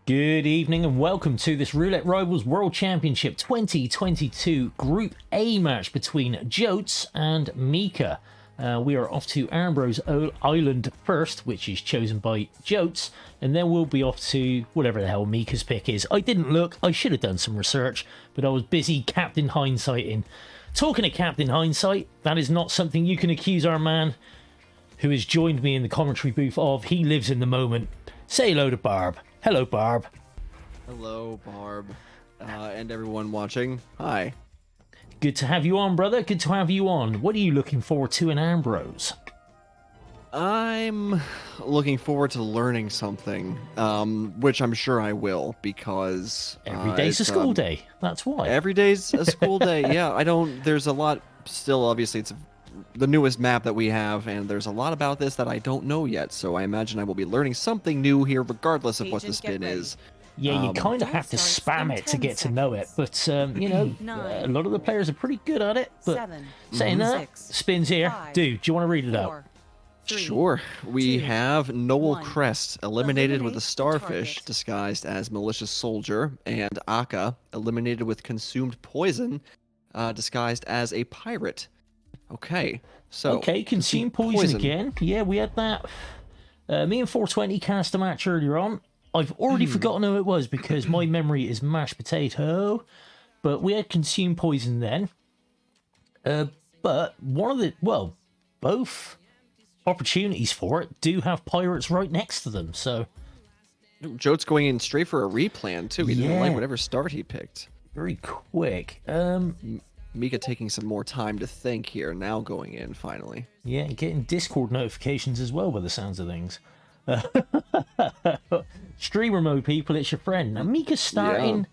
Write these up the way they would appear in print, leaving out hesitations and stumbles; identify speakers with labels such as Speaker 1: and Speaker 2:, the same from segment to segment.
Speaker 1: Good evening and welcome to this Roulette Rivals World Championship 2022 Group A match between Joats and Meekah. We are off to Ambrose Island first, which is chosen by Joats, and then we'll be off to whatever the hell Meekah's pick is. I didn't look, I should have done some research, but I was busy Captain Hindsighting. Talking of Captain Hindsight, that is not something you can accuse our man, who has joined me in the commentary booth of. He lives in the moment. Say hello to Barb. Hello, Barb.
Speaker 2: Hello, Barb, and everyone watching. Hi.
Speaker 1: Good to have you on, brother. Good to have you on. What are you looking forward to in Ambrose?
Speaker 2: I'm looking forward to learning something, which I'm sure I will, because...
Speaker 1: Every day's a school day. That's why.
Speaker 2: Every day's a school day, yeah. There's a lot, still, obviously, it's the newest map that we have, and there's a lot about this that I don't know yet, so I imagine I will be learning something new here, regardless of what the spin is.
Speaker 1: Yeah, you kind of have to spam it to get to know it, but, you know, a lot of the players are pretty good at it, but saying that, spins here. Do you want to read it out?
Speaker 2: Sure. We have Noel Crest eliminated with a starfish disguised as malicious soldier, and Akka eliminated with consumed poison disguised as a pirate. Okay, so...
Speaker 1: Okay, consume poison again. Yeah, we had that. Me and 420 cast a match earlier on. I've already forgotten who it was because my memory is mashed potato. But we had consume poison then. But one of the... Well, both opportunities for it do have pirates right next to them, so...
Speaker 2: Joat's going in straight for a replan, too. He didn't like whatever start he picked.
Speaker 1: Very quick.
Speaker 2: Meekah taking some more time to think here, now going in, finally.
Speaker 1: Yeah, getting Discord notifications as well by the sounds of things. Streamer mode, people, it's your friend. Now, Meekah's starting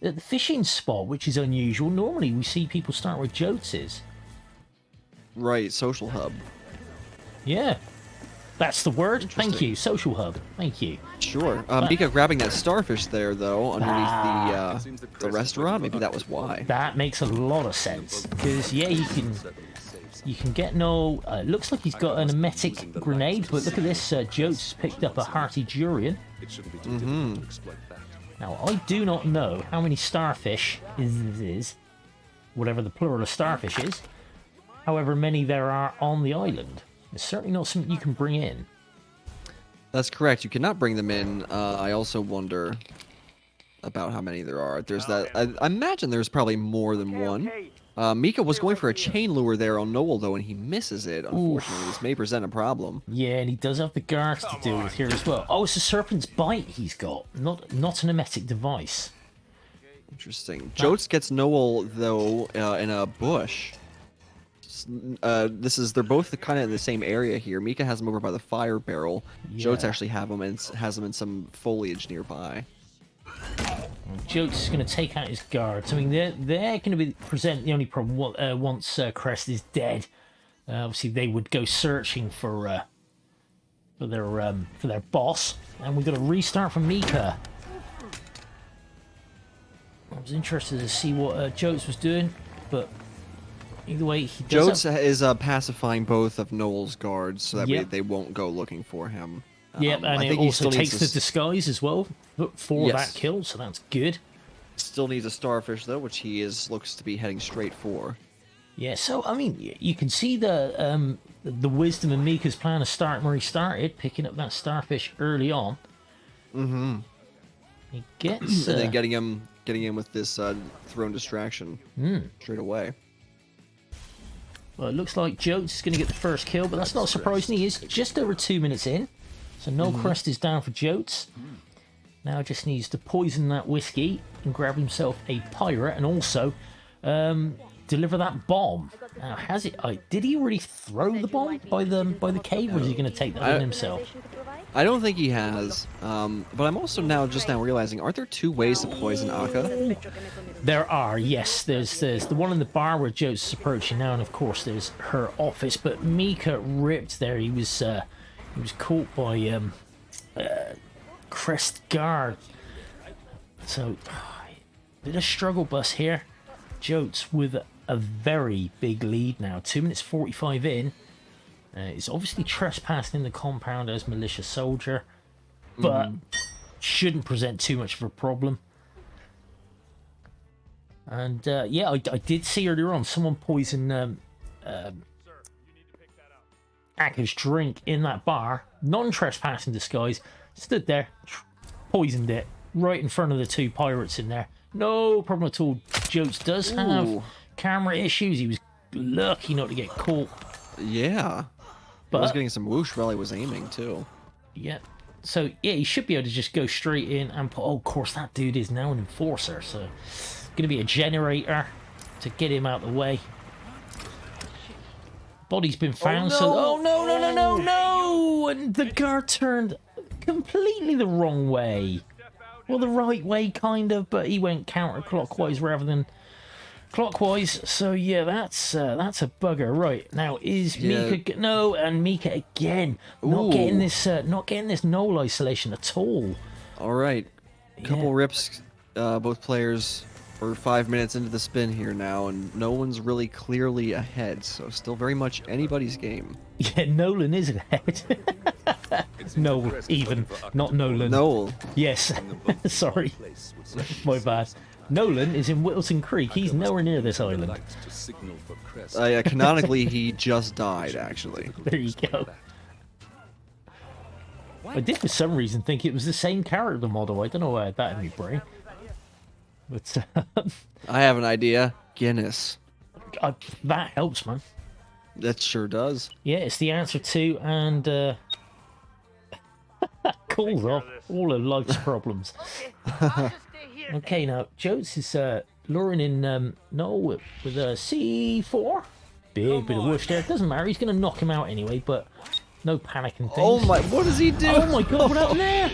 Speaker 1: at the fishing spot, which is unusual. Normally, we see people start where Joats is.
Speaker 2: Right, social hub.
Speaker 1: Yeah, that's the word. Thank you, social hub. Thank you.
Speaker 2: Sure. Meekah grabbing that starfish there, though, underneath the restaurant. Maybe that was why.
Speaker 1: That makes a lot of sense. Because, yeah, you can get no... looks like he's got an emetic grenade, but look at this. Joats has picked up a hearty durian. Now, I do not know how many starfish is whatever the plural of starfish is, however many there are on the island. It's certainly not something you can bring in.
Speaker 2: That's correct. You cannot bring them in. I also wonder about how many there are. There's that. I imagine there's probably more than one. Meekah was going for a chain lure there on Noel, though, and he misses it. Unfortunately, this may present a problem.
Speaker 1: Yeah, and he does have the guards to deal with here as well. Oh, it's a serpent's bite he's got, not an emetic device.
Speaker 2: Interesting. Joats gets Noel, though, in a bush. They're both kind of in the same area here. Meekah has him over by the fire barrel. Yeah. Joats actually has him in some foliage nearby.
Speaker 1: Joats is going to take out his guards. I mean, they're going to present the only problem once Crest is dead. Obviously, they would go searching for their boss, and we've got to restart from Meekah. I was interested to see what Joats was doing, but either way, he does.
Speaker 2: Joats is pacifying both of Noel's guards so that they won't go looking for him.
Speaker 1: Yep, and it also takes the disguise as well for that kill, so that's good.
Speaker 2: Still needs a starfish, though, which he looks to be heading straight for.
Speaker 1: Yeah, so, I mean, you can see the wisdom in Meekah's plan of starting where he started, picking up that starfish early on.
Speaker 2: Mm-hmm.
Speaker 1: He gets...
Speaker 2: and then getting him with this thrown distraction straight away.
Speaker 1: Well, it looks like Joats is going to get the first kill, but that's not surprising. He is just over 2 minutes in. So Noel Crest is down for Joats. Now just needs to poison that whiskey and grab himself a pirate, and also deliver that bomb. Now, has it? Did he already throw the bomb by the cave, or is he going to take that in himself?
Speaker 2: I don't think he has. But I'm also now realizing, aren't there two ways to poison Akka?
Speaker 1: There are, yes. There's the one in the bar where Joats is approaching now, and of course there's her office. But Meekah ripped there. He was caught by Crest guard. So, bit of struggle bus here. Joats with a very big lead now. 2 minutes 45 in. He's obviously trespassing in the compound as malicious soldier. But shouldn't present too much of a problem. And yeah, I did see earlier on someone poison Aka's drink in that bar. Non-trespassing disguise. Stood there, poisoned it right in front of the two pirates in there. No problem at all. Joats does have camera issues. He was lucky not to get caught.
Speaker 2: Yeah.
Speaker 1: But
Speaker 2: I was getting some whoosh while he was aiming too.
Speaker 1: Yeah. So yeah, he should be able to just go straight in and put. Oh, of course, that dude is now an enforcer. So gonna be a generator to get him out of the way. Body's been found.
Speaker 2: Oh, no.
Speaker 1: So no! And the guard turned completely the wrong way. Well, the right way, kind of, but he went counterclockwise rather than clockwise. So yeah, that's a bugger. Right now, is Meekah? No, and Meekah again, not getting this null isolation at all.
Speaker 2: All right, couple rips. Both players are 5 minutes into the spin here now, and no one's really clearly ahead. So still very much anybody's game.
Speaker 1: Yeah, Nolan is ahead. No, even not Nolan.
Speaker 2: Noel.
Speaker 1: Yes, sorry, my bad. Nolan is in Whittleton Creek. He's nowhere near this island.
Speaker 2: Yeah, canonically, he just died, actually.
Speaker 1: There you go. I did for some reason think it was the same character model. I don't know why I had that in my brain. But
Speaker 2: I have an idea. Guinness.
Speaker 1: that helps, man.
Speaker 2: That sure does.
Speaker 1: Yeah, it's the answer to, and calls off all of life's problems. Okay, now Joats is luring in Noel with a C4. Big bit of whoosh there. Doesn't matter. He's going to knock him out anyway, but no panic and things.
Speaker 2: Oh my! What does he do?
Speaker 1: Oh my God! What happened there?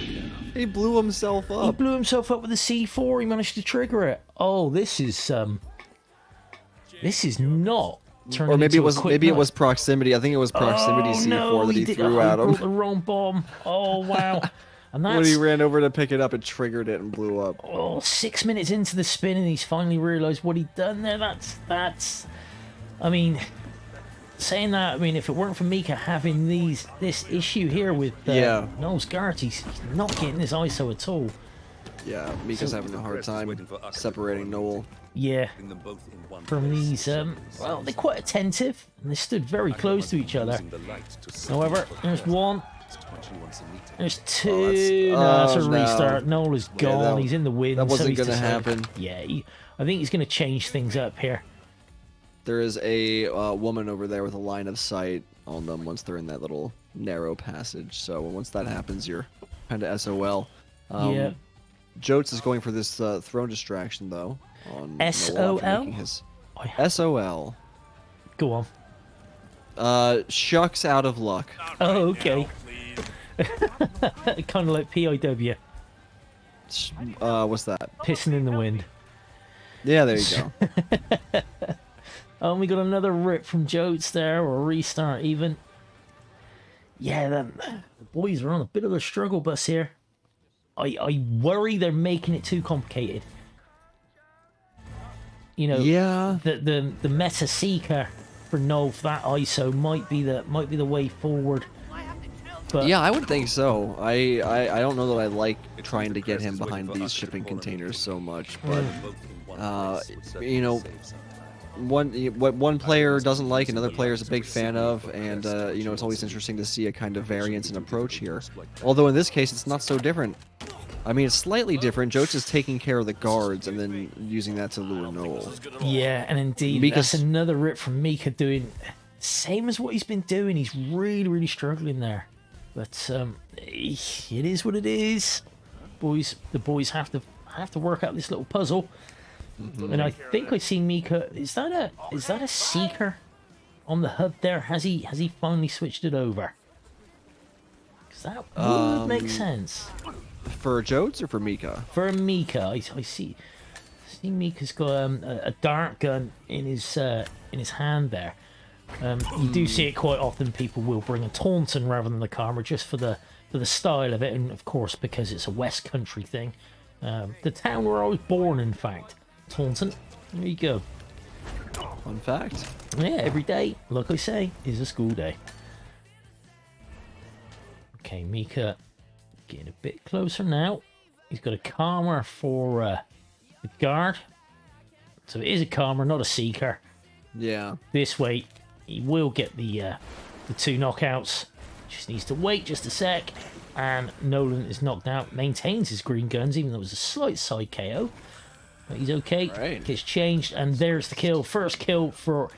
Speaker 2: He blew himself up.
Speaker 1: He blew himself up with a C4. He managed to trigger it. Oh, this is not.
Speaker 2: Or maybe it was proximity. I think it was proximity C4 that he threw at him.
Speaker 1: He brought the wrong bomb. Oh wow! And that's
Speaker 2: when he ran over to pick it up, it triggered it and blew up.
Speaker 1: Oh, 6 minutes into the spin, and he's finally realised what he'd done there. That's. I mean, saying that, I mean, if it weren't for Meekah having this issue here with Noel's guards, he's not getting this ISO at all.
Speaker 2: Yeah, Meekah's having a hard time separating Noel.
Speaker 1: Yeah, from these, well, they're quite attentive, and they stood very close to each other. However, there's one, there's two, that's a restart. Noel is gone, he's in the wind.
Speaker 2: That wasn't going to happen.
Speaker 1: Yeah, I think he's going to change things up here.
Speaker 2: There is a woman over there with a line of sight on them once they're in that little narrow passage, so once that happens, you're kind of SOL.
Speaker 1: Yeah.
Speaker 2: Joats is going for this throne distraction, though. On
Speaker 1: SOL?
Speaker 2: SOL.
Speaker 1: Go on.
Speaker 2: Shucks out of luck.
Speaker 1: Oh, okay. Kind of like PIW.
Speaker 2: What's that?
Speaker 1: Pissing in the wind.
Speaker 2: Yeah, there you go.
Speaker 1: Oh, we got another rip from Joats there, or a restart even. Yeah, the boys are on a bit of a struggle bus here. I worry they're making it too complicated. You know,
Speaker 2: yeah.
Speaker 1: The meta seeker for Noel for that ISO might be the way forward. But
Speaker 2: yeah, I would think so. I don't know that I like trying to get him behind these shipping containers so much, but you know, what one player doesn't like, another player is a big fan of, and you know, it's always interesting to see a kind of variance in approach here. Although in this case, it's not so different. I mean, it's slightly different. Joats is taking care of the guards and then using that to lure Noel.
Speaker 1: Yeah, and indeed, that's another rip from Meekah doing same as what he's been doing. He's really, really struggling there. But it is what it is. Boys, the boys have to work out this little puzzle. And I think I see Meekah. Is that a seeker on the HUD there? Has he finally switched it over? Because that would make sense.
Speaker 2: For Joats or for Meekah?
Speaker 1: For Meekah, I see Meekah's got a dart gun in his hand there. You do see it quite often. People will bring a Taunton rather than the camera just for the style of it, and of course because it's a West Country thing. The town where I was born, in fact, Taunton. There you go.
Speaker 2: Fun fact.
Speaker 1: Yeah, every day, like I say, is a school day. Okay, Meekah getting a bit closer now. He's got a calmer for the guard. So it is a calmer, not a seeker.
Speaker 2: Yeah.
Speaker 1: This way, he will get the 2 knockouts. Just needs to wait just a sec. And Nolan is knocked out. Maintains his green guns, even though it was a slight side KO. But he's okay.
Speaker 2: Right.
Speaker 1: Gets changed, and there's the kill. First kill for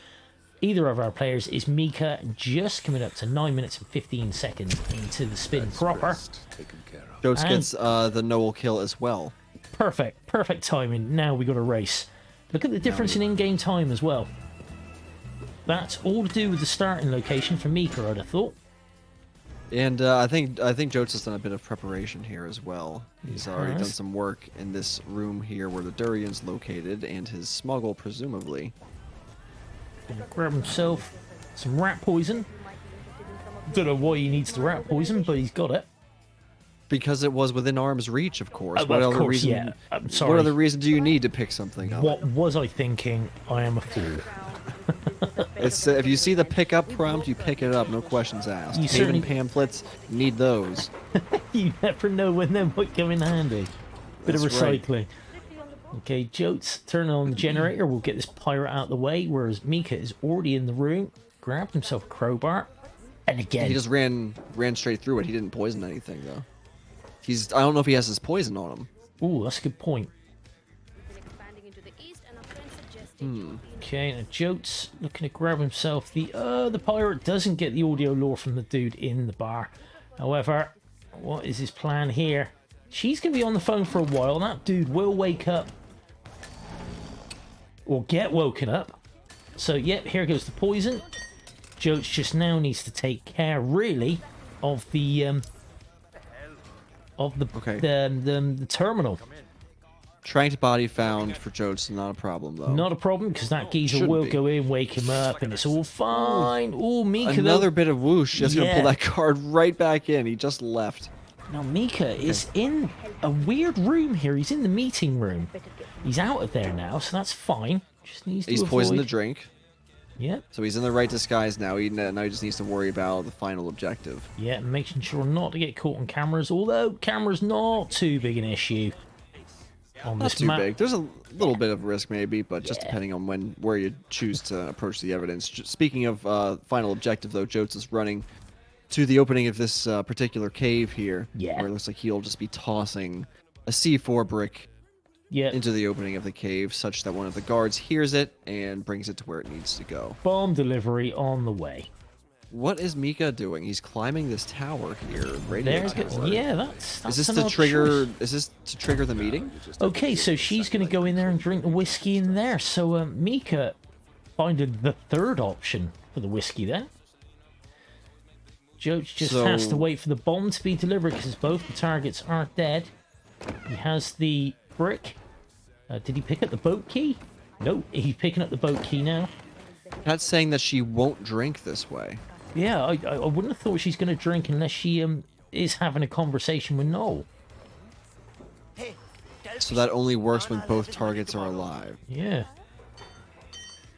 Speaker 1: either of our players is Meekah, just coming up to 9 minutes and 15 seconds into the spin proper.
Speaker 2: Joats gets the Noel kill as well.
Speaker 1: Perfect timing. Now we got a race. Look at the difference in-game time as well. That's all to do with the starting location for Meekah, I'd have thought.
Speaker 2: And I think Joats has done a bit of preparation here as well. He's already done some work in this room here where the Durian's located and his smuggle, presumably.
Speaker 1: Gonna grab himself some rat poison. Don't know why he needs the rat poison, but he's got it.
Speaker 2: Because it was within arm's reach, of course.
Speaker 1: What other reason? I'm sorry.
Speaker 2: What other reason do you need to pick something up?
Speaker 1: What was I thinking? I am a fool.
Speaker 2: It's if you see the pickup prompt, you pick it up, no questions asked.
Speaker 1: You
Speaker 2: Haven
Speaker 1: certainly
Speaker 2: pamphlets, need those.
Speaker 1: You never know when they might come in handy. Bit of
Speaker 2: That's right.
Speaker 1: recycling. Okay, Joats turning on the generator. We'll get this pirate out of the way, whereas Meekah is already in the room. Grabbed himself a crowbar. And again.
Speaker 2: He just ran straight through it. He didn't poison anything, though. I don't know if he has his poison on him.
Speaker 1: Ooh, that's a good point. Okay, now Joats looking to grab himself. The pirate doesn't get the audio lore from the dude in the bar. However, what is his plan here? She's going to be on the phone for a while. That dude will wake up. Or get woken up. So, yep, here goes the poison. Joats just now needs to take care, really, of the terminal.
Speaker 2: Trying to body found for Joats, not a problem, though.
Speaker 1: Not a problem, because that geezer
Speaker 2: Shouldn't
Speaker 1: will
Speaker 2: be.
Speaker 1: go in, wake him up, and it's all fine. Oh, Meekah,
Speaker 2: Another
Speaker 1: though.
Speaker 2: bit of whoosh. Just gonna
Speaker 1: Yeah.
Speaker 2: pull that card right back in. He just left.
Speaker 1: Now, Meekah is in a weird room here. He's in the meeting room. He's out of there now, so that's fine. Just needs to
Speaker 2: He's
Speaker 1: avoid...
Speaker 2: poisoned the drink,
Speaker 1: Yep.
Speaker 2: so he's in the right disguise now. Now he just needs to worry about the final objective.
Speaker 1: Yeah, making sure not to get caught on cameras, although cameras not too big an issue on
Speaker 2: Not
Speaker 1: this
Speaker 2: too
Speaker 1: map.
Speaker 2: big. There's a little bit of risk maybe, but just
Speaker 1: Yeah.
Speaker 2: depending on where you choose to approach the evidence. Speaking of final objective, though, Joats is running to the opening of this particular cave here,
Speaker 1: Yeah.
Speaker 2: where it looks like he'll just be tossing a C4 brick
Speaker 1: Yeah,
Speaker 2: into the opening of the cave, such that one of the guards hears it and brings it to where it needs to go.
Speaker 1: bomb delivery on the way.
Speaker 2: What is Meekah doing? He's climbing this tower here, radio
Speaker 1: There's
Speaker 2: tower.
Speaker 1: yeah, that's
Speaker 2: Is this
Speaker 1: an
Speaker 2: to
Speaker 1: odd
Speaker 2: trigger?
Speaker 1: choice.
Speaker 2: Is this to trigger the meeting?
Speaker 1: Okay, so she's going to go in there and drink the whiskey in there. So Meekah finding the third option for the whiskey then. Joats just has to
Speaker 2: So-
Speaker 1: wait for the bomb to be delivered because both the targets are dead. He has the brick. Did he pick up the boat key? No, he's picking up the boat key now.
Speaker 2: That's saying that she won't drink this way.
Speaker 1: Yeah, I wouldn't have thought she's going to drink unless she is having a conversation with Noel.
Speaker 2: So that only works when both targets are alive.
Speaker 1: Yeah.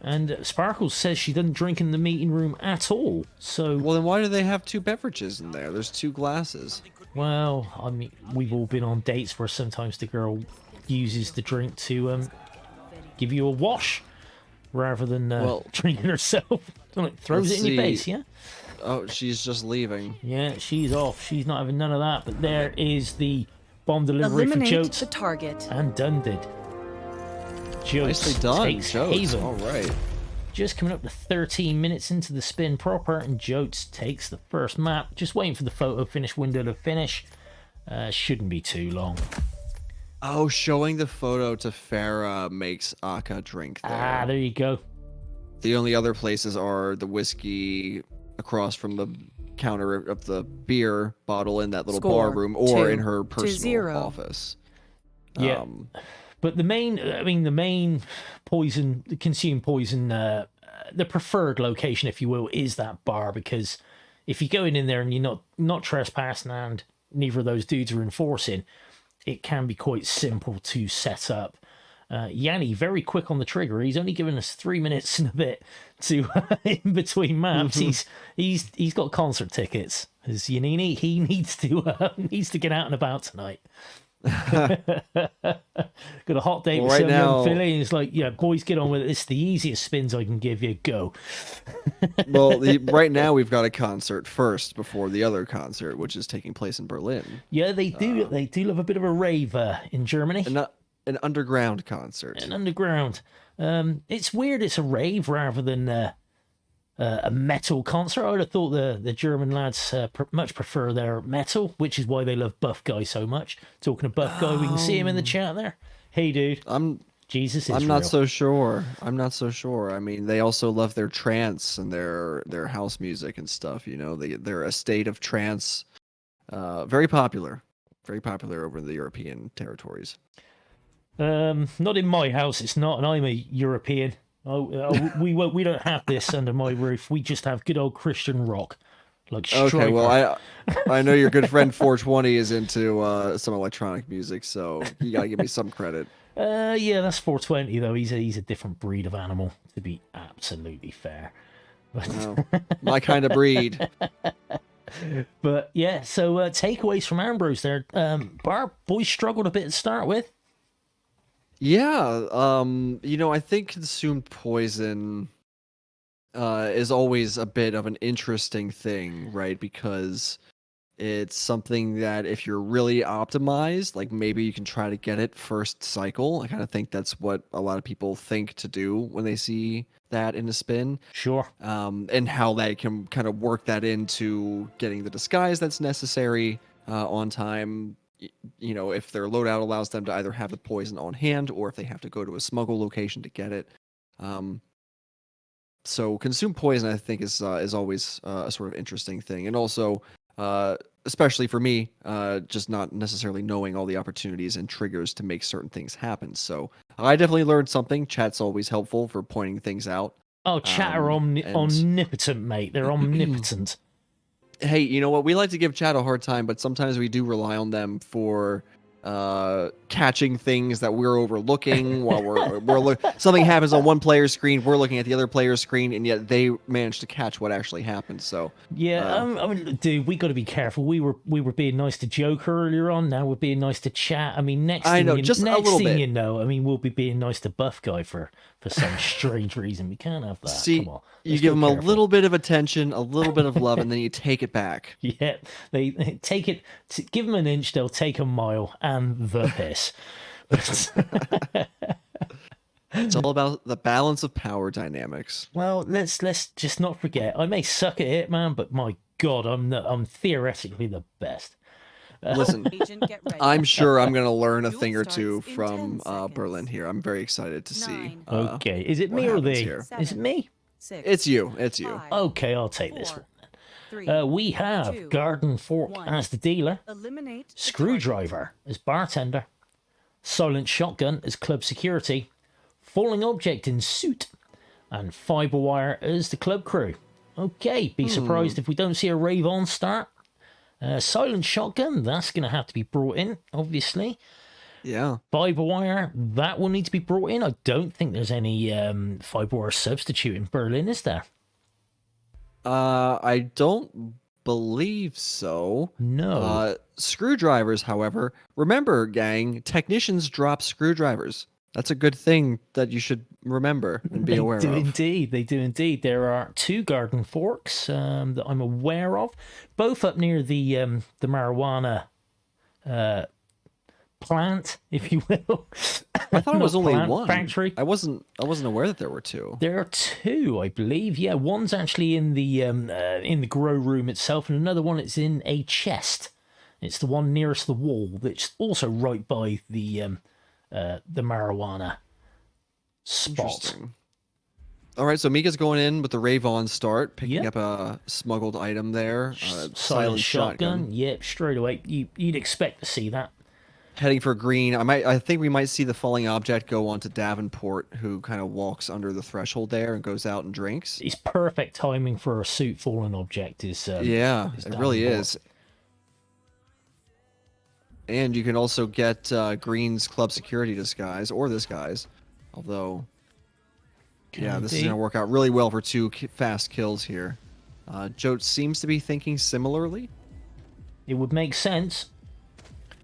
Speaker 1: And Sparkles says she doesn't drink in the meeting room at all. So,
Speaker 2: Well, then why do they have two beverages in there? There's two glasses.
Speaker 1: well, I mean, we've all been on dates where sometimes the girl uses the drink to give you a wash rather than
Speaker 2: Well,
Speaker 1: drinking herself. Like, throws it
Speaker 2: let's
Speaker 1: in your
Speaker 2: see.
Speaker 1: face, yeah?
Speaker 2: Oh, she's just leaving.
Speaker 1: Yeah, she's off. She's not having none of that. But there is the bomb delivery
Speaker 3: Eliminate
Speaker 1: for Joats.
Speaker 3: the target.
Speaker 1: And done did. Joats
Speaker 2: Nicely done,
Speaker 1: takes
Speaker 2: Joats.
Speaker 1: Haven.
Speaker 2: All right.
Speaker 1: Just coming up to 13 minutes into the spin proper, and Joats takes the first map. Just waiting for the photo finish window to finish. Shouldn't be too long.
Speaker 2: Oh, showing the photo to Farah makes Akka drink there.
Speaker 1: Ah, there you go.
Speaker 2: The only other places are the whiskey across from the counter of the beer bottle in that little bar
Speaker 3: Score,
Speaker 2: room, or
Speaker 3: 2
Speaker 2: in her
Speaker 3: to
Speaker 2: personal
Speaker 3: 0.
Speaker 2: office.
Speaker 1: Yeah. But the main poison, the consumed poison, the preferred location, if you will, is that bar, because if you're going in there and you're not trespassing and neither of those dudes are enforcing, it can be quite simple to set up. Yanni, very quick on the trigger. He's only given us 3 minutes and a bit to in between maps. He's got concert tickets. As Yanini, he needs to get out and about tonight. Got a hot date with
Speaker 2: right
Speaker 1: some young
Speaker 2: now-
Speaker 1: filly, and it's like, yeah, boys, get on with it. It's the easiest spins I can give you. Go.
Speaker 2: Well, right now we've got a concert first before the other concert, which is taking place in Berlin.
Speaker 1: Yeah, they do. They do love a bit of a rave in Germany.
Speaker 2: An underground concert.
Speaker 1: An underground. It's weird. It's a rave rather than a metal concert. I would have thought the German lads much prefer their metal, which is why they love Buff Guy so much. Talking of Buff Guy, we can see him in the chat there. Hey, dude. Jesus.
Speaker 2: I'm not so sure. I mean, they also love their trance and their house music and stuff. You know, they're a state of trance. Very popular over the European territories.
Speaker 1: Not in my house. It's not, and I'm a European. We don't have this under my roof. We just have good old Christian rock, like Striker.
Speaker 2: Okay, well, I know your good friend 420 is into some electronic music, so you gotta give me some credit.
Speaker 1: Yeah, that's 420 though. He's a different breed of animal, to be absolutely fair.
Speaker 2: My kind of breed.
Speaker 1: But yeah, so takeaways from Ambrose there. Boys struggled a bit to start with.
Speaker 2: Yeah, I think consumed poison is always a bit of an interesting thing, right? Because it's something that if you're really optimized, like maybe you can try to get it first cycle. I kind of think that's what a lot of people think to do when they see that in a spin.
Speaker 1: Sure.
Speaker 2: And how they can kind of work that into getting the disguise that's necessary on time. If their loadout allows them to either have the poison on hand or if they have to go to a smuggle location to get it. So consume poison, I think, is always a sort of interesting thing. And also, especially for me, just not necessarily knowing all the opportunities and triggers to make certain things happen. So I definitely learned something. Chat's always helpful for pointing things out.
Speaker 1: Oh, chat are omnipotent, mate. They're omnipotent.
Speaker 2: Hey, you know what? We like to give chat a hard time, but sometimes we do rely on them for catching things that we're overlooking while something happens on one player's screen, we're looking at the other player's screen, and yet they manage to catch what actually happened. So
Speaker 1: yeah, I mean, dude, we got to be careful. We were being nice to Joker earlier on. Now we're being nice to chat. I mean, next thing you know, I mean, we'll be being nice to Buff Guy for some strange reason. We can't have that.
Speaker 2: See,
Speaker 1: come on.
Speaker 2: You give them a little bit of attention, a little bit of love, and then you take it back.
Speaker 1: Yeah, they take it. Give them an inch, they'll take a mile, and the piss.
Speaker 2: It's all about the balance of power dynamics.
Speaker 1: Well, let's just not forget. I may suck at Hitman, but my God, I'm theoretically the best.
Speaker 2: Listen, I'm sure I'm going to learn a thing or two from Berlin here. I'm very excited to see.
Speaker 1: Okay, is it me or thee? Is it me?
Speaker 2: It's you. It's you.
Speaker 1: Okay, I'll take this one. We have Garden Fork as the dealer, Screwdriver as bartender, Silent Shotgun as club security, Falling Object in suit, and Fiberwire as the club crew. Okay, be surprised if we don't see a rave on start. Silent Shotgun, that's going to have to be brought in, obviously.
Speaker 2: Yeah.
Speaker 1: Fiberwire, that will need to be brought in. I don't think there's any Fiberwire substitute in Berlin, is there?
Speaker 2: I don't believe so.
Speaker 1: No.
Speaker 2: Screwdrivers, however, remember, gang, technicians drop screwdrivers. That's a good thing that you should remember and be aware of.
Speaker 1: They do indeed. There are 2 garden forks that I'm aware of, both up near the marijuana plant, if you will.
Speaker 2: I thought it was only one
Speaker 1: factory.
Speaker 2: I wasn't aware that there were 2.
Speaker 1: There are 2, I believe. Yeah, one's actually in the grow room itself, and another one is in a chest. It's the one nearest the wall. That's also right by the marijuana spot.
Speaker 2: All right, so Meekah's going in with the rave on start, picking up a smuggled item there. Silent shotgun.
Speaker 1: Yep, straight away. You'd expect to see that.
Speaker 2: Heading for green. I think we might see the falling object go on to Davenport, who kind of walks under the threshold there and goes out and drinks.
Speaker 1: It's perfect timing for a suit fallen object. It
Speaker 2: really is. And you can also get Green's club security disguise, or this guy's. Although, this is going to work out really well for 2 fast kills here. Joats seems to be thinking similarly.
Speaker 1: It would make sense.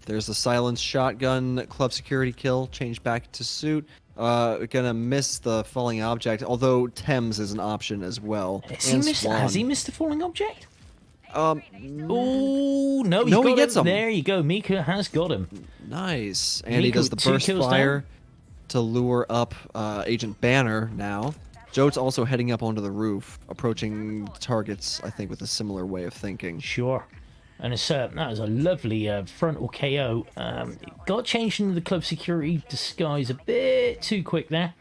Speaker 2: There's the silenced shotgun club security kill. Change back to suit. Gonna miss the falling object, although Thames is an option as well.
Speaker 1: Has he missed the falling object?
Speaker 2: Oh
Speaker 1: no,
Speaker 2: he gets him.
Speaker 1: There you go. Meekah has got him.
Speaker 2: Nice. And he does the burst fire to lure up Agent Banner now. Joats also heading up onto the roof, approaching targets, I think, with a similar way of thinking.
Speaker 1: Sure. And it's, that was a lovely frontal KO. Got changed into the club security disguise a bit too quick there.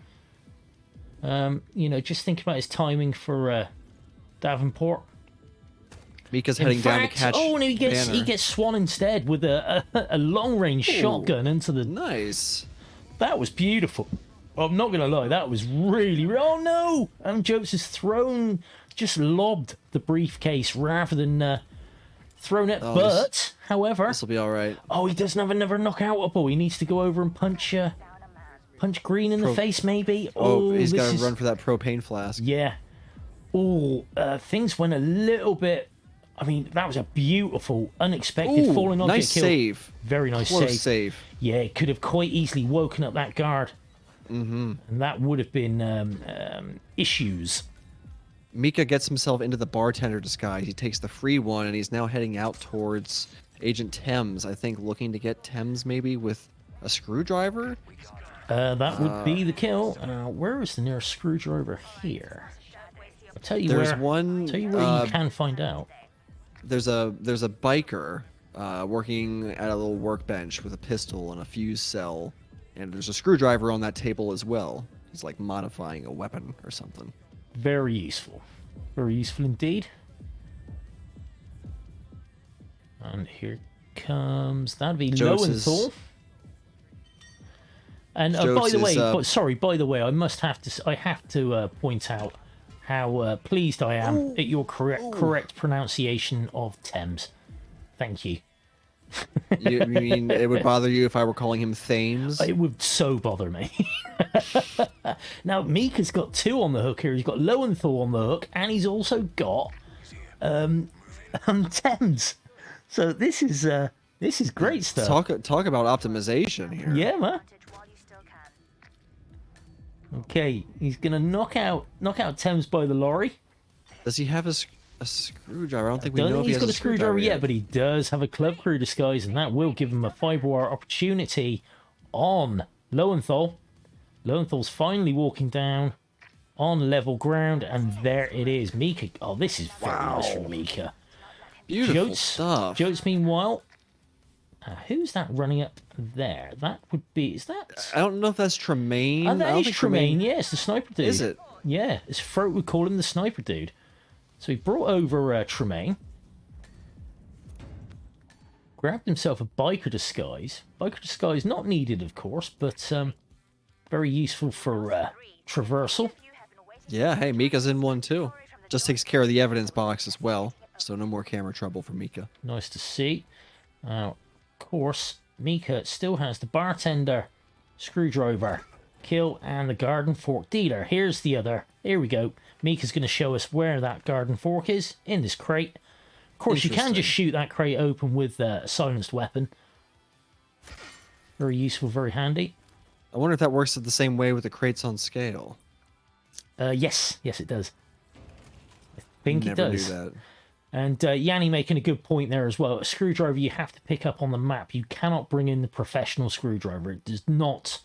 Speaker 1: You know, just think about his timing for Davenport.
Speaker 2: Meekah's heading down to catch.
Speaker 1: Oh, and he gets Swan instead with a long range shotgun into the.
Speaker 2: Nice.
Speaker 1: That was beautiful. I'm not gonna lie, that was really. Oh no! And Joats has just lobbed the briefcase rather than thrown it. But, however,
Speaker 2: this will be all right.
Speaker 1: Oh, he doesn't have another knockout up. Oh, he needs to go over and punch Green in the face, maybe.
Speaker 2: Oh, he's got to run for that propane flask.
Speaker 1: Yeah. Oh, things went a little bit. I mean, that was a beautiful, unexpected falling object
Speaker 2: nice
Speaker 1: kill.
Speaker 2: Save.
Speaker 1: Very nice
Speaker 2: save.
Speaker 1: Yeah, it could have quite easily woken up that guard. And that would have been issues.
Speaker 2: Meekah gets himself into the bartender disguise. He takes the free one, and he's now heading out towards Agent Thames. I think looking to get Thames maybe with a screwdriver.
Speaker 1: That would be the kill. Where is the nearest screwdriver here? I'll tell you where. Tell you where you can find out.
Speaker 2: There's a biker working at a little workbench with a pistol and a fuse cell, and there's a screwdriver on that table as well. He's like modifying a weapon or something.
Speaker 1: Very useful. Very useful indeed. And here comes... That'd be Lowenthal. And by the way, I have to point out how pleased I am at your correct pronunciation of Thames. Thank you.
Speaker 2: You mean it would bother you if I were calling him Thames?
Speaker 1: It would so bother me. Now, Meekah's got two on the hook here. He's got Lowenthal on the hook, and he's also got Thames. So this is great stuff.
Speaker 2: Talk about optimization here.
Speaker 1: Yeah, man. Okay, he's gonna knock out Thames by the lorry.
Speaker 2: Does he have a screwdriver? I don't think we know if he has
Speaker 1: got a screwdriver yet, but he does have a club crew disguise, and that will give him a 5-hour opportunity on Lowenthal. Lowenthal's finally walking down on level ground, and there it is. Meekah. Oh, this is very nice from Meekah.
Speaker 2: Beautiful stuff.
Speaker 1: Joats, meanwhile, who's that running up there? That would be... Is that...
Speaker 2: I don't know if that's Tremaine.
Speaker 1: Oh, that is Tremaine. Yeah, it's the sniper dude.
Speaker 2: Is it?
Speaker 1: Yeah, his throat would call him the sniper dude. So he brought over Tremaine. Grabbed himself a biker disguise. Biker disguise not needed, of course, but very useful for traversal.
Speaker 2: Yeah, hey, Meekah's in one too. Just takes care of the evidence box as well. So no more camera trouble for Meekah.
Speaker 1: Nice to see. Of course, Meekah still has the bartender, screwdriver, kill, and the garden fork dealer. Here's the other. Here we go. Meekah's going to show us where that garden fork is in this crate. Of course, you can just shoot that crate open with a silenced weapon. Very useful, very handy.
Speaker 2: I wonder if that works the same way with the crates on scale.
Speaker 1: Yes, it does. I think it does.
Speaker 2: Never knew that.
Speaker 1: And Yanni making a good point there as well. A screwdriver you have to pick up on the map. You cannot bring in the professional screwdriver. It does not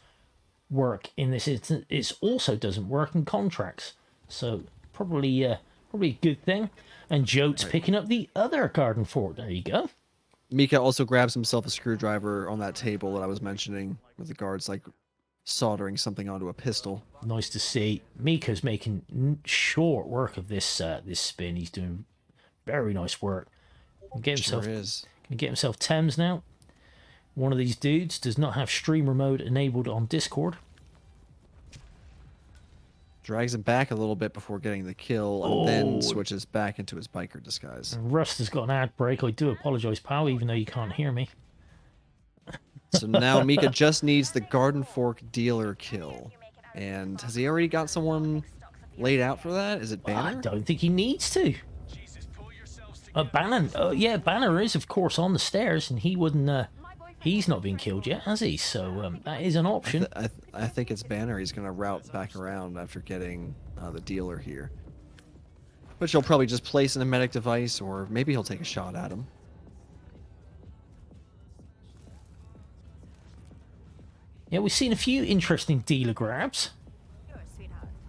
Speaker 1: work in this. It also doesn't work in contracts. So probably a good thing. And Joats picking up the other garden fork. There you go.
Speaker 2: Meekah also grabs himself a screwdriver on that table that I was mentioning, with the guards like soldering something onto a pistol.
Speaker 1: Nice to see. Meekah's making short work of this this spin. He's doing very nice work. Gonna get himself Thames now. One of these dudes does not have streamer mode enabled on Discord.
Speaker 2: Drags him back a little bit before getting the kill, and then switches back into his biker disguise.
Speaker 1: And Rust has got an ad break. I do apologize, pal, even though you can't hear me.
Speaker 2: So now Meekah just needs the garden fork dealer kill. And has he already got someone laid out for that? Is it Banner?
Speaker 1: I don't think he needs to. Banner, yeah, Banner is, of course, on the stairs, and he wouldn't He's not been killed yet, has he? So that is an option.
Speaker 2: I think it's Banner. He's gonna route back around after getting the dealer here. Which he'll probably just place in a medic device, or maybe he'll take a shot at him.
Speaker 1: Yeah, we've seen a few interesting dealer grabs.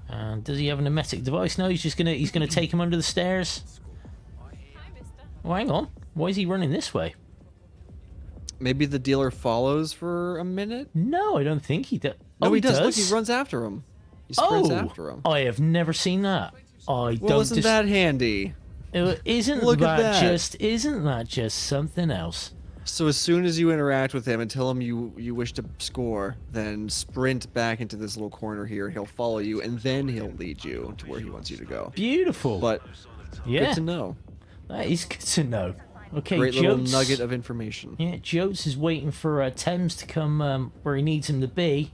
Speaker 1: And does he have an emetic device? No, he's gonna take him under the stairs. Oh, hang on. Why is he running this way?
Speaker 2: Maybe the dealer follows for a minute?
Speaker 1: No, I don't think he does.
Speaker 2: No,
Speaker 1: oh,
Speaker 2: he does. Look, he runs after him. He sprints after him.
Speaker 1: I have never seen that.
Speaker 2: Well, isn't that handy?
Speaker 1: Isn't
Speaker 2: Look
Speaker 1: that,
Speaker 2: at that.
Speaker 1: Isn't that just something else?
Speaker 2: So as soon as you interact with him and tell him you wish to score, then sprint back into this little corner here. He'll follow you, and then he'll lead you to where he wants you to go.
Speaker 1: Beautiful.
Speaker 2: But
Speaker 1: yeah,
Speaker 2: good to know.
Speaker 1: That is good to know. Okay,
Speaker 2: Great little
Speaker 1: Joats,
Speaker 2: nugget of information.
Speaker 1: Yeah, Joats is waiting for Thames to come where he needs him to be.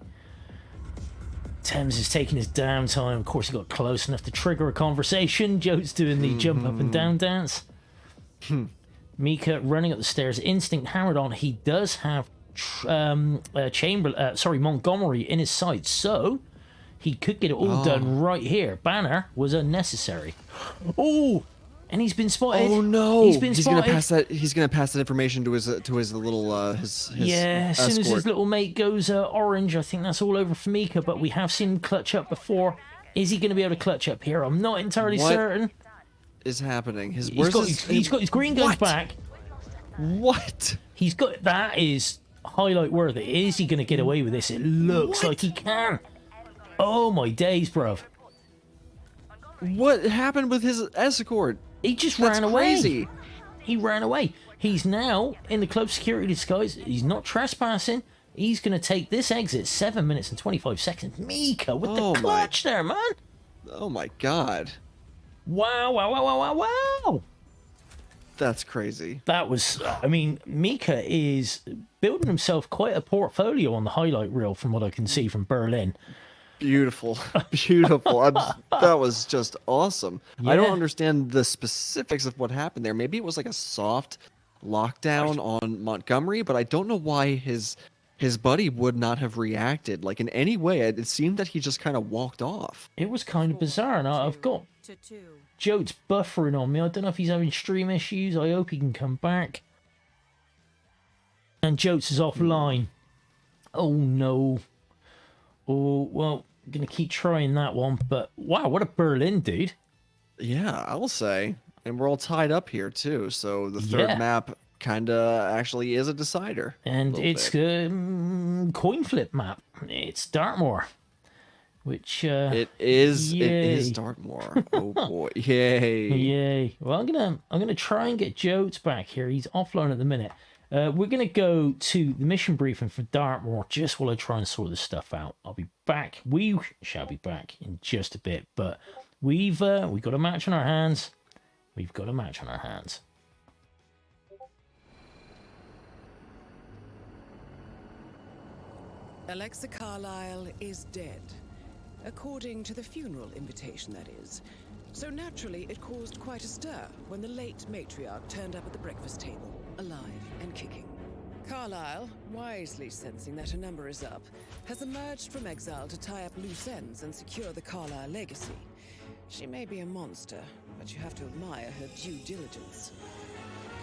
Speaker 1: Thames is taking his damn time. Of course, he got close enough to trigger a conversation. Joats doing the jump up and down dance. Meekah running up the stairs, instinct hammered on. He does have Montgomery in his sights, so he could get it all done right here. Banner was unnecessary. Oh, and he's been spotted.
Speaker 2: Oh no!
Speaker 1: He's been spotted.
Speaker 2: He's gonna pass that information to his little his
Speaker 1: yeah. As soon as
Speaker 2: escort.
Speaker 1: his little mate goes orange, I think that's all over for Meekah. But we have seen him clutch up before. Is he going to be able to clutch up here? I'm not entirely certain.
Speaker 2: Is happening? He's
Speaker 1: got his green guns back.
Speaker 2: What?
Speaker 1: He's got that is highlight worthy. Is he going to get away with this? It looks like he can. Oh my days, bruv.
Speaker 2: What happened with his escort?
Speaker 1: He just ran away.
Speaker 2: Crazy.
Speaker 1: He ran away. He's now in the close security disguise. He's not trespassing. He's going to take this exit 7 minutes and 25 seconds. Meekah with the clutch there, man.
Speaker 2: Oh my god.
Speaker 1: Wow, wow, wow, wow, wow, wow.
Speaker 2: That's crazy.
Speaker 1: That was, I mean, Meekah is building himself quite a portfolio on the highlight reel from what I can see from Berlin.
Speaker 2: Beautiful. Beautiful. That was just awesome.
Speaker 1: Yeah.
Speaker 2: I don't understand the specifics of what happened there. Maybe it was like a soft lockdown on Montgomery, but I don't know why his buddy would not have reacted like in any way. It seemed that he just kind of walked off.
Speaker 1: It was kind of bizarre, and I've got Joats buffering on me. I don't know if he's having stream issues. I hope he can come back. And Joats is offline. Oh no. Oh, well, I'm going to keep trying that one. But wow, what a Berlin, dude.
Speaker 2: Yeah, I will say. And we're all tied up here too. So the third map kind of actually is a decider.
Speaker 1: And it's a coin flip map. It's Dartmoor. Which
Speaker 2: it is.
Speaker 1: yay.
Speaker 2: It is Dartmoor. Oh boy! Yay!
Speaker 1: Yay! Well, I'm gonna try and get Joats back here. He's offline at the minute. We're gonna go to the mission briefing for Dartmoor just while I try and sort this stuff out. I'll be back. We shall be back in just a bit. But we've got a match on our hands. We've got a match on our hands.
Speaker 3: Alexa Carlyle is dead. According to the funeral invitation, that is. So naturally, it caused quite a stir when the late matriarch turned up at the breakfast table, alive and kicking. Carlyle, wisely sensing that her number is up, has emerged from exile to tie up loose ends and secure the Carlyle legacy. She may be a monster, but you have to admire her due diligence.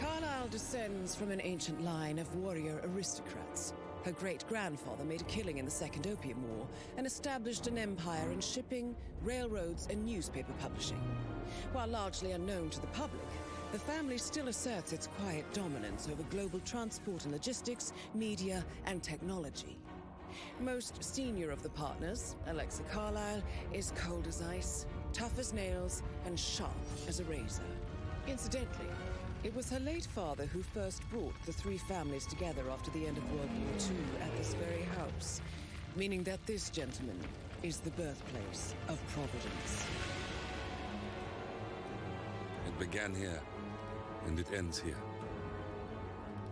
Speaker 3: Carlyle descends from an ancient line of warrior aristocrats. Her great-grandfather made a killing in the Second Opium War and established an empire in shipping, railroads, and newspaper publishing. While largely unknown to the public, the family still asserts its quiet dominance over global transport and logistics, media, and technology. Most senior of the partners, Alexa Carlyle, is cold as ice, tough as nails, and sharp as a razor. Incidentally, it was her late father who first brought the three families together after the end of World War II at this very house, meaning that this gentleman is the birthplace of Providence.
Speaker 4: It began here, and it ends here.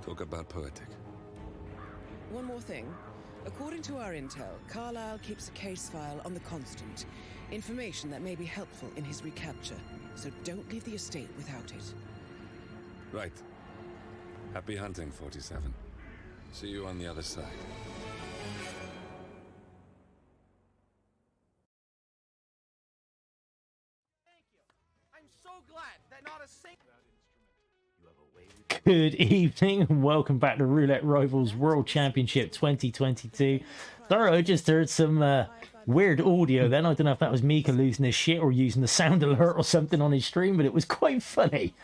Speaker 4: Talk about poetic.
Speaker 3: One more thing. According to our intel, Carlyle keeps a case file on the Constant. Information that may be helpful in his recapture, so don't leave the estate without it.
Speaker 4: Right. Happy hunting, 47. See you on the other side.
Speaker 1: Good evening and welcome back to Roulette Rivals World Championship 2022. Sorry, I just heard some weird audio then. I don't know if that was Meekah losing his shit or using the sound alert or something on his stream, but it was quite funny.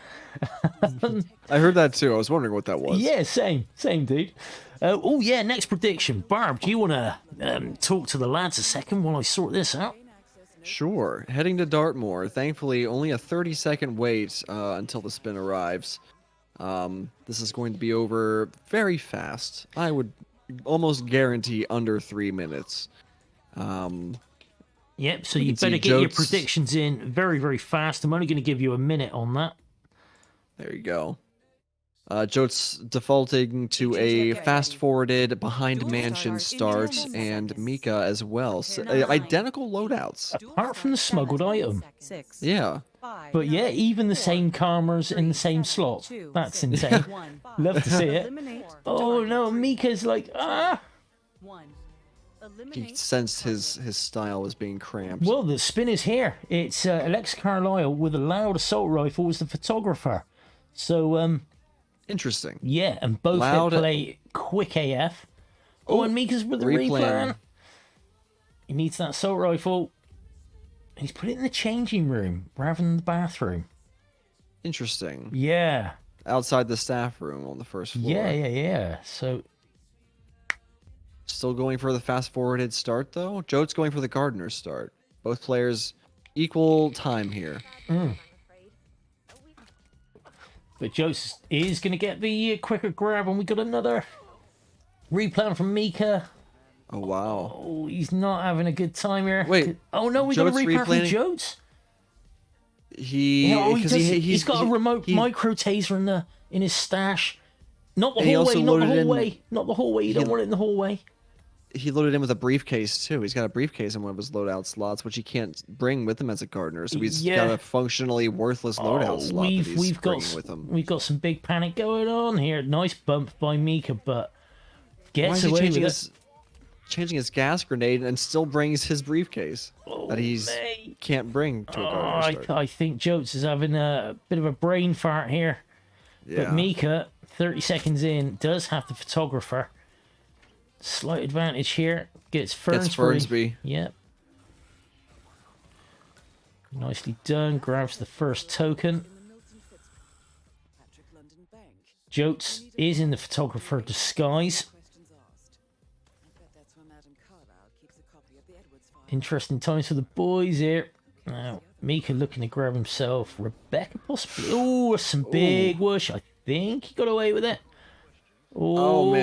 Speaker 2: I heard that too. I was wondering what that was.
Speaker 1: Yeah, same dude. Oh yeah, next prediction. Barb, do you want to talk to the lads a second while I sort this out?
Speaker 2: Sure. Heading to Dartmoor. Thankfully, only a 30-second wait until the spin arrives. This is going to be over very fast. I would almost guarantee under 3 minutes.
Speaker 1: Yep, so you better get your predictions in very, very fast. I'm only going to give you a minute on that.
Speaker 2: There you go. Joats defaulting to a fast-forwarded behind mansion start, and Meekah as well. So, identical loadouts.
Speaker 1: Apart from the smuggled item.
Speaker 2: Yeah.
Speaker 1: But yeah, even the same karmas in the same slot. That's insane. Love to see it. Oh no, Meekah's like, ah!
Speaker 2: He sensed his style was being cramped.
Speaker 1: Well, the spin is here. It's Alex Carlisle with a loud assault rifle as the photographer. So,
Speaker 2: interesting.
Speaker 1: yeah, and both
Speaker 2: Loud
Speaker 1: play quick AF. Oh, and Meekah's with the replan. He needs that assault rifle. He's put it in the changing room rather than the bathroom.
Speaker 2: Interesting.
Speaker 1: Yeah.
Speaker 2: Outside the staff room on the first floor.
Speaker 1: Yeah. So,
Speaker 2: still going for the fast-forwarded start, though. Joats going for the gardener start. Both players equal time here.
Speaker 1: But Joats is going to get the quicker grab, and we got another replan from Meekah.
Speaker 2: Oh, wow.
Speaker 1: Oh, he's not having a good time here.
Speaker 2: Wait.
Speaker 1: Oh, no, we got a replan from Joats? He's got a remote micro taser in his stash. Not the hallway, not the hallway. You don't want it in the hallway.
Speaker 2: He loaded in with a briefcase, too. He's got a briefcase in one of his loadout slots, which he can't bring with him as a gardener. So he's got a functionally worthless loadout slot
Speaker 1: we've got some big panic going on here. Nice bump by Meekah, but gets away with it.
Speaker 2: Changing his gas grenade and still brings his briefcase that he's can't bring to a gardener start.
Speaker 1: I think Joats is having a bit of a brain fart here.
Speaker 2: Yeah.
Speaker 1: But Meekah, 30 seconds in, does have the photographer. Slight advantage here. Gets Fernsby. Yep. Nicely done. Grabs the first token. Joats is in the photographer disguise. Interesting times for the boys here. Now, Meekah looking to grab himself. Rebecca possibly. Oh, some big whoosh. I think he got away with it. Oh,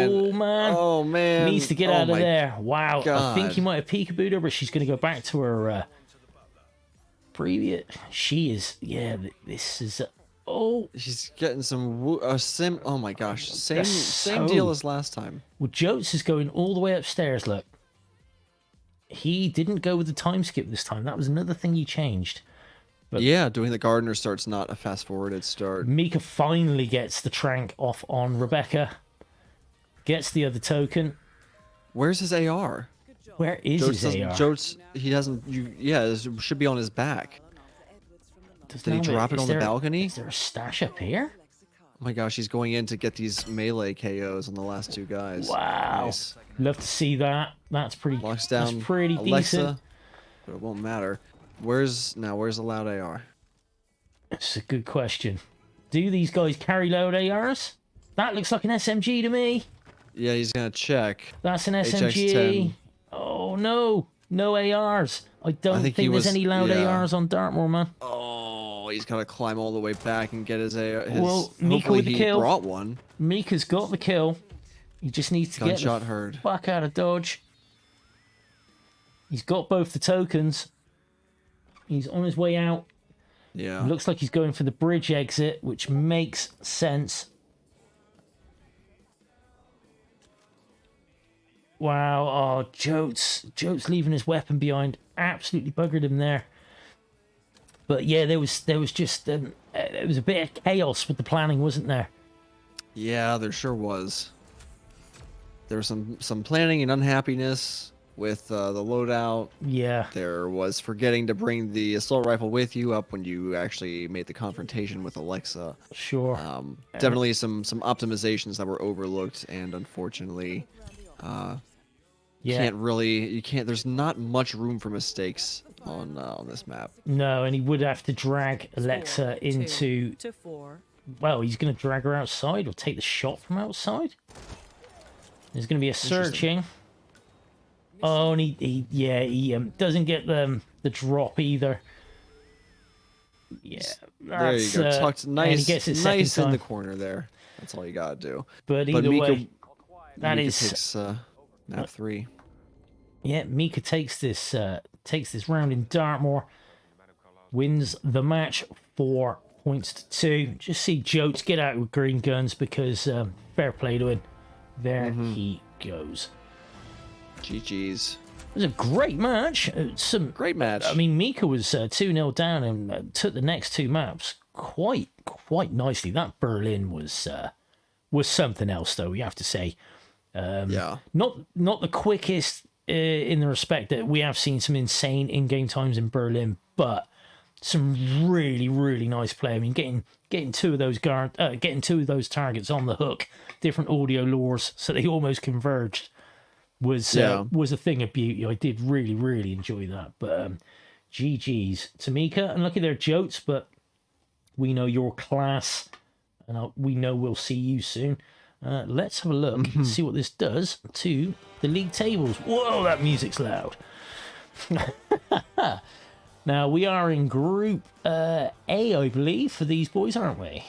Speaker 1: man. Needs to get out of there. Wow. God. I think he might have peekabooed her, but she's going to go back to her previous. She is. Yeah, this is.
Speaker 2: She's getting some sim. Oh my gosh. Same deal as last time.
Speaker 1: Well, Joats is going all the way upstairs. Look. He didn't go with the time skip this time. That was another thing he changed. But
Speaker 2: yeah, doing the gardener start's not a fast-forwarded start.
Speaker 1: Meekah finally gets the trank off on Rebecca. Gets the other token.
Speaker 2: Where's his AR?
Speaker 1: Where is his AR?
Speaker 2: Joats, he doesn't... it should be on his back. Did he drop it on the balcony?
Speaker 1: Is there a stash up here?
Speaker 2: Oh my gosh, he's going in to get these melee KOs on the last two guys.
Speaker 1: Wow.
Speaker 2: Nice.
Speaker 1: Love to see that. That's pretty,
Speaker 2: Locks down
Speaker 1: that's pretty
Speaker 2: Alexa,
Speaker 1: decent.
Speaker 2: But it won't matter. Where's the loud AR?
Speaker 1: That's a good question. Do these guys carry loud ARs? That looks like an SMG to me.
Speaker 2: Yeah, he's going to check.
Speaker 1: That's an SMG.
Speaker 2: HX-10.
Speaker 1: Oh, no. No ARs. I don't think there's any loud ARs on Dartmoor, man.
Speaker 2: Oh, he's got to climb all the way back and get his AR.
Speaker 1: Well, Meekah with the kill.
Speaker 2: Brought one.
Speaker 1: Meekah's got the kill. He just needs to get the fuck out of dodge. He's got both the tokens. He's on his way out.
Speaker 2: Yeah.
Speaker 1: It looks like he's going for the bridge exit, which makes sense. Wow. Oh, Joats leaving his weapon behind. Absolutely buggered him there. But yeah, there was just there was a bit of chaos with the planning, wasn't there?
Speaker 2: Yeah, there sure was. There was some planning and unhappiness with the loadout.
Speaker 1: Yeah.
Speaker 2: There was forgetting to bring the assault rifle with you up when you actually made the confrontation with Alexa.
Speaker 1: Sure.
Speaker 2: Definitely some optimizations that were overlooked, and unfortunately, there's not much room for mistakes on this map.
Speaker 1: No, and he would have to drag Alexa into. Well, he's going to drag her outside or take the shot from outside. There's going to be a searching. Oh, and he doesn't get the drop either. Yeah,
Speaker 2: there you go. Tucked nice, nice in
Speaker 1: time.
Speaker 2: the corner there. That's all you gotta do.
Speaker 1: But either way,
Speaker 2: Meekah takes map 3.
Speaker 1: Yeah, Meekah takes this round in Dartmoor, wins the match 4 points to 2. Just see Joats get out with green guns because fair play to him. There he goes.
Speaker 2: GG's.
Speaker 1: It was a great match.
Speaker 2: Great match.
Speaker 1: I mean, Meekah was 2-0 down and took the next 2 maps quite nicely. That Berlin was something else, though, we have to say.
Speaker 2: Yeah.
Speaker 1: Not the quickest in the respect that we have seen some insane in-game times in Berlin, but some really nice play. I mean, getting 2 of those targets on the hook, different audio lures, so they almost converged. Was a thing of beauty. I did really enjoy that. But GG's to Meekah, and look at their Joats, but we know your class, and we know we'll see you soon. Let's have a look and see what this does to the league tables. Whoa, that music's loud. Now, we are in Group A, I believe, for these boys, aren't we?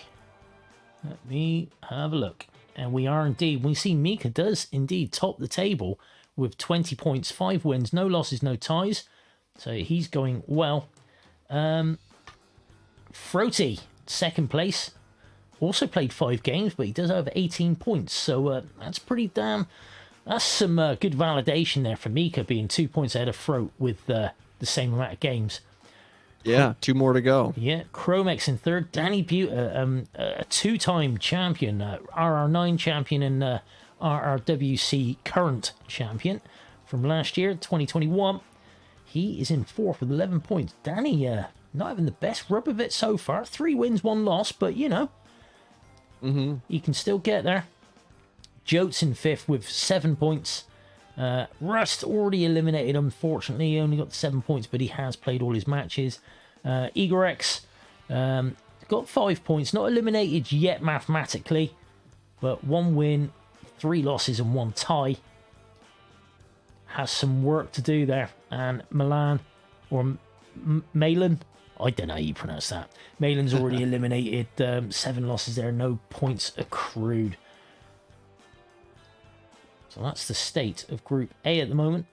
Speaker 1: Let me have a look. And we are indeed. We see Meekah does indeed top the table with 20 points, 5 wins, no losses, no ties. So he's going well. Froti, second place. Also played 5 games, but he does have 18 points. So that's pretty damn... That's some good validation there for Meekah, being 2 points ahead of Frote with the same amount of games.
Speaker 2: Yeah, 2 more to go.
Speaker 1: Yeah, Chromex in third. Danny Butte, a 2-time champion, RR9 champion and RRWC current champion from last year, 2021. He is in fourth with 11 points. Danny, not having the best rub of it so far. 3 wins, 1 loss, but you know, he can still get there. Joats in fifth with 7 points. Rust already eliminated, unfortunately. He only got 7 points, but he has played all his matches. Egorex got 5 points, not eliminated yet mathematically, but 1 win, 3 losses, and 1 tie. Has some work to do there. And Milan, or Malin, I don't know how you pronounce that. Malin's already eliminated, 7 losses there, no points accrued. So that's the state of Group A at the moment.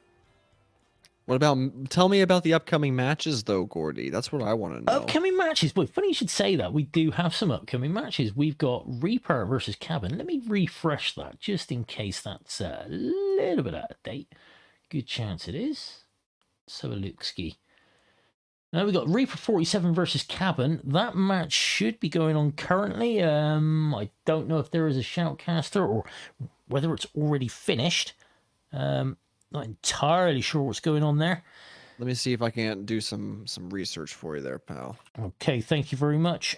Speaker 2: What about, tell me about the upcoming matches, though, Gordy. That's what I want to know.
Speaker 1: Upcoming matches. Boy, funny you should say that. We do have some upcoming matches. We've got Reaper versus Cabin. Let me refresh that, just in case that's a little bit out of date. Good chance it is. So a look-ski. Now we've got Reaper 47 versus Cabin. That match should be going on currently. I don't know if there is a shoutcaster or whether it's already finished. Not entirely sure what's going on there.
Speaker 2: Let me see if I can't do some research for you there, pal.
Speaker 1: Okay, thank you very much.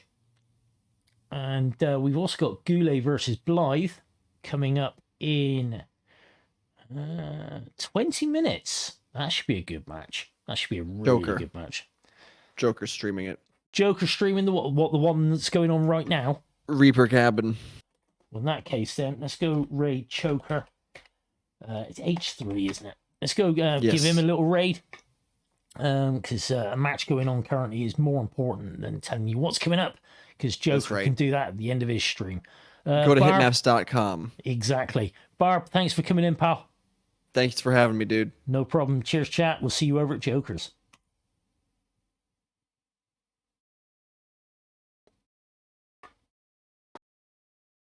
Speaker 1: And we've also got Goulet versus Blythe coming up in 20 minutes. That should be a good match. That should be a really good match.
Speaker 2: Joker streaming it.
Speaker 1: Joker streaming the one that's going on right now?
Speaker 2: Reaper Cabin.
Speaker 1: Well, in that case, then, let's go raid Choker. It's H3, isn't it? Let's go give him a little raid. Because a match going on currently is more important than telling you what's coming up. Because Joker can do that at the end of his stream.
Speaker 2: Go to hitmaps.com.
Speaker 1: Exactly. Barb, thanks for coming in, pal.
Speaker 2: Thanks for having me, dude.
Speaker 1: No problem. Cheers, chat. We'll see you over at Joker's.